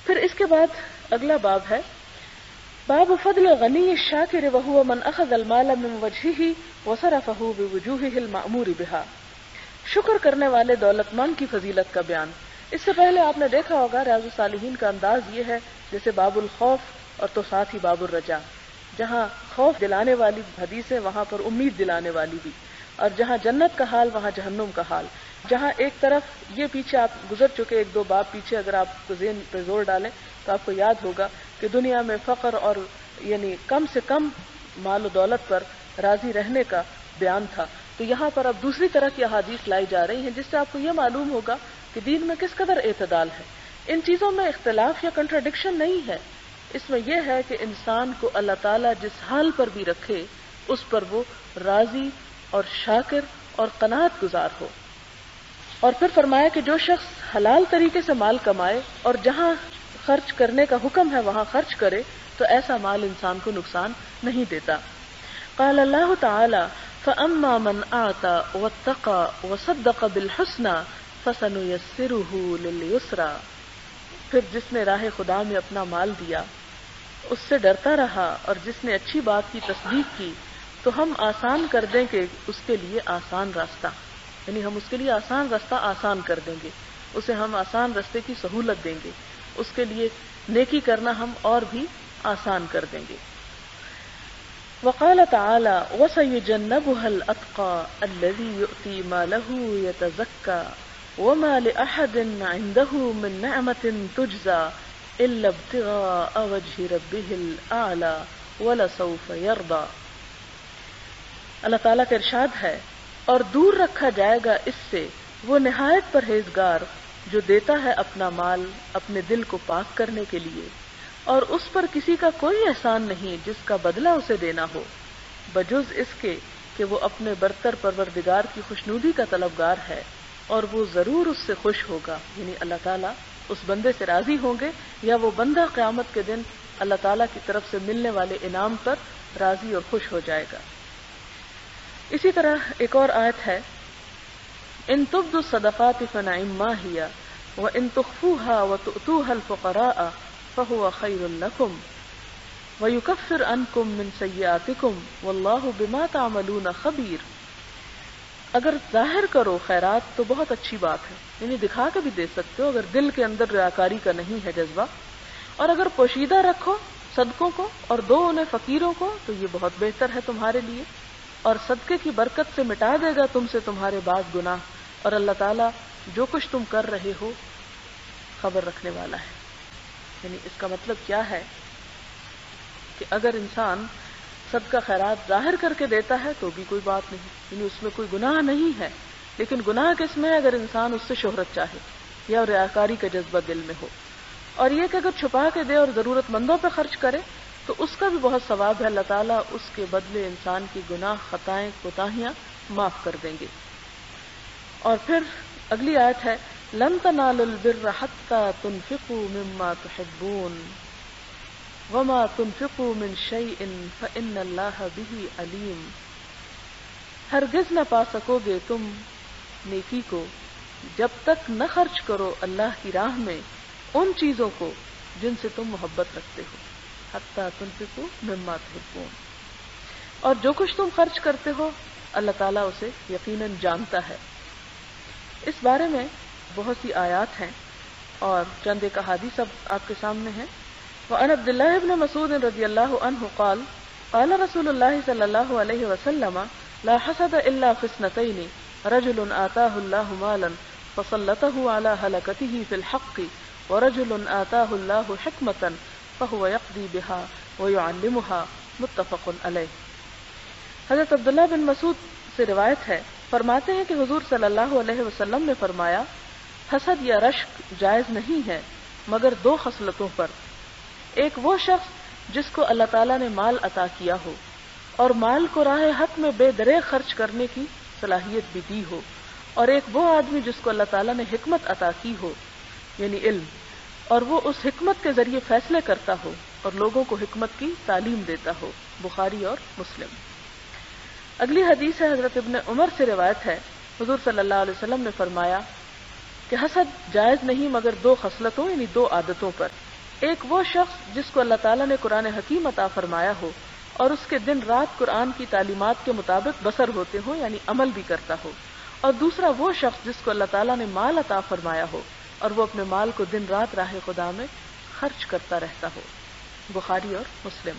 پھر اس کے بعد اگلا باب ہے باب فضل الغنی الشاکر وهو من اخذ المال من وجهه وصرفه بوجوهه المأمور بها، شکر کرنے والے دولت مند کی فضیلت کا بیان۔ اس سے پہلے آپ نے دیکھا ہوگا ریاض الصالحین کا انداز یہ ہے جیسے باب الخوف اور تو ساتھ ہی باب الرجا، جہاں خوف دلانے والی حدیث ہے وہاں پر امید دلانے والی بھی، اور جہاں جنت کا حال وہاں جہنم کا حال، جہاں ایک طرف یہ پیچھے آپ گزر چکے ایک دو باب پیچھے، اگر آپ کو ذہن پہ زور ڈالیں تو آپ کو یاد ہوگا کہ دنیا میں فقر اور یعنی کم سے کم مال و دولت پر راضی رہنے کا بیان تھا، تو یہاں پر اب دوسری طرح کی احادیث لائی جا رہی ہیں جس سے آپ کو یہ معلوم ہوگا کہ دین میں کس قدر اعتدال ہے۔ ان چیزوں میں اختلاف یا کنٹراڈکشن نہیں ہے، اس میں یہ ہے کہ انسان کو اللہ تعالیٰ جس حال پر بھی رکھے اس پر وہ راضی اور شاکر اور قناعت گزار ہو۔ اور پھر فرمایا کہ جو شخص حلال طریقے سے مال کمائے اور جہاں خرچ کرنے کا حکم ہے وہاں خرچ کرے تو ایسا مال انسان کو نقصان نہیں دیتا۔ قال اللہ تعالی فَأَمَّا مَنْ أَعْطَى وَاتَّقَى وَصَدَّقَ بِالْحُسْنَى فَسَنُيَسِّرُهُ لِلْيُسْرَى، پھر جس نے راہ خدا میں اپنا مال دیا، اس سے ڈرتا رہا اور جس نے اچھی بات کی تصدیق کی تو ہم آسان کر دیں گے اس کے لیے آسان راستہ، یعنی ہم اس کے لیے آسان راستہ آسان کر دیں گے، اسے ہم آسان راستے کی سہولت دیں گے، اس کے لیے نیکی کرنا ہم اور بھی آسان کر دیں گے۔ وقال تعالی وَسَيُجَنَّبُهَا الْأَتْقَى الَّذِي يُؤْتِي مَالَهُ يَتَزَكَّى وَمَا لِأَحَدٍ عِندَهُ مِن نِّعْمَةٍ تُجْزَى إِلَّا ابْتِغَاءَ وَجْهِ رَبِّهِ الْأَعْلَى وَلَسَوْفَ يَرْضَى۔ اللہ تعالیٰ کا ارشاد ہے اور دور رکھا جائے گا اس سے وہ نہایت پرہیزگار جو دیتا ہے اپنا مال اپنے دل کو پاک کرنے کے لیے، اور اس پر کسی کا کوئی احسان نہیں جس کا بدلہ اسے دینا ہو، بجز اس کے کہ وہ اپنے برتر پروردگار کی خوشنودی کا طلبگار ہے اور وہ ضرور اس سے خوش ہوگا، یعنی اللہ تعالیٰ اس بندے سے راضی ہوں گے یا وہ بندہ قیامت کے دن اللہ تعالیٰ کی طرف سے ملنے والے انعام پر راضی اور خوش ہو جائے گا۔ اسی طرح ایک اور آیت ہے ان تبدوا الصدقات فنعما هي وان تخفوها وتؤتوها الفقراء فهو خير لكم ويكفر عنكم من سيئاتكم والله بما تعملون خبير۔ اگر ظاہر کرو خیرات تو بہت اچھی بات ہے، یعنی دکھا کے بھی دے سکتے ہو اگر دل کے اندر ریاکاری کا نہیں ہے جذبہ، اور اگر پوشیدہ رکھو صدقوں کو اور دو انہیں فقیروں کو تو یہ بہت بہتر ہے تمہارے لیے، اور صدقے کی برکت سے مٹا دے گا تم سے تمہارے بعض گناہ، اور اللہ تعالیٰ جو کچھ تم کر رہے ہو خبر رکھنے والا ہے۔ یعنی اس کا مطلب کیا ہے کہ اگر انسان صدقہ خیرات ظاہر کر کے دیتا ہے تو بھی کوئی بات نہیں، یعنی اس میں کوئی گناہ نہیں ہے، لیکن گناہ کس میں ہے اگر انسان اس سے شہرت چاہے یا ریاکاری کا جذبہ دل میں ہو، اور یہ کہ اگر چھپا کے دے اور ضرورت مندوں پہ خرچ کرے تو اس کا بھی بہت ثواب ہے، اللہ تعالیٰ اس کے بدلے انسان کی گناہ خطائیں کوتاہیاں معاف کر دیں گے۔ اور پھر اگلی آیت ہے لن تنالوا البر حتى تنفقوا مما تحبون وما تنفقوا من شيء فإن الله به عليم۔ ہرگز نہ پا سکو گے تم نیکی کو جب تک نہ خرچ کرو اللہ کی راہ میں ان چیزوں کو جن سے تم محبت رکھتے ہو، حتى تنفقوا مما تحبون، اور جو کچھ تم خرچ کرتے ہو اللہ تعالیٰ اسے یقیناً جانتا ہے۔ اس بارے میں بہت سی آیات ہیں اور چند ایک احادیث اب آپ کے سامنے ہیں۔ وعن عبد الله بن مسعود رضی اللہ عنہ قال قال رسول اللہ صلی اللہ علیہ وسلم لا حسد الا في اثنتين رجل آتاه الله مالا فسلطه على هلكته في الحق ورجل آتاه الله حكمة فهو يقضي بها ويعلمها متفق علیہ۔ حضرت عبداللہ بن مسعود سے روایت ہے، فرماتے ہیں کہ حضور صلی اللہ علیہ وسلم نے فرمایا حسد یا رشک جائز نہیں ہے مگر دو خصلتوں پر، ایک وہ شخص جس کو اللہ تعالیٰ نے مال عطا کیا ہو اور مال کو راہ حق میں بے دریغ خرچ کرنے کی صلاحیت بھی دی ہو، اور ایک وہ آدمی جس کو اللہ تعالیٰ نے حکمت عطا کی ہو یعنی علم، اور وہ اس حکمت کے ذریعے فیصلے کرتا ہو اور لوگوں کو حکمت کی تعلیم دیتا ہو۔ بخاری اور مسلم۔ اگلی حدیث ہے حضرت ابن عمر سے روایت ہے، حضور صلی اللہ علیہ وسلم نے فرمایا کہ حسد جائز نہیں مگر دو خصلتوں یعنی دو عادتوں پر، ایک وہ شخص جس کو اللہ تعالیٰ نے قرآن حکیم عطا فرمایا ہو اور اس کے دن رات قرآن کی تعلیمات کے مطابق بسر ہوتے ہوں، یعنی عمل بھی کرتا ہو، اور دوسرا وہ شخص جس کو اللہ تعالیٰ نے مال عطا فرمایا ہو اور وہ اپنے مال کو دن رات راہ خدا میں خرچ کرتا رہتا ہو۔ بخاری اور مسلم۔